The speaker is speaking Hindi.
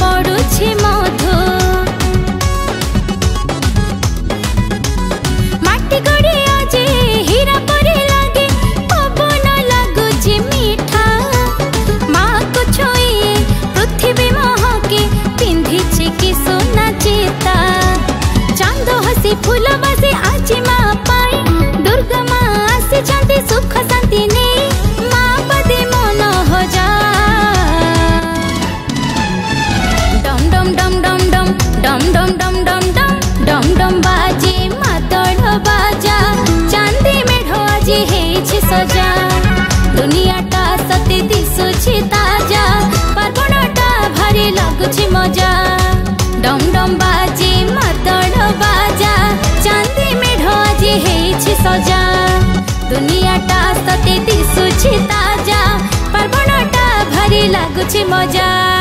पड़ुछि मधु माटी गड़ी आज हीरा परी लागे पवन लगुछि मीठा माँ को छुए पृथ्वी महके पिंधिछि कि सोना चीता चांद हसी फूल बासी आज माँ पाई दुर्गा माँ आसी सुख शांति नहीं माँ पदे मन हो जा डम डम डम डम डम डम डम डम डम डम डम डम बाजे मातड़ बाजा चांदी मेढ़ आज हेछि सजा दुनियाटा सते दिसुछि ताजा पार्वणटा भारी लागुछि मजा डम डम बाजे मातड़ बाजा चांदी मेढ़ आज हेछि सजा दुनियाटा सते दिसुछि ताजा पार्वणटा भारी लागुछि मजा।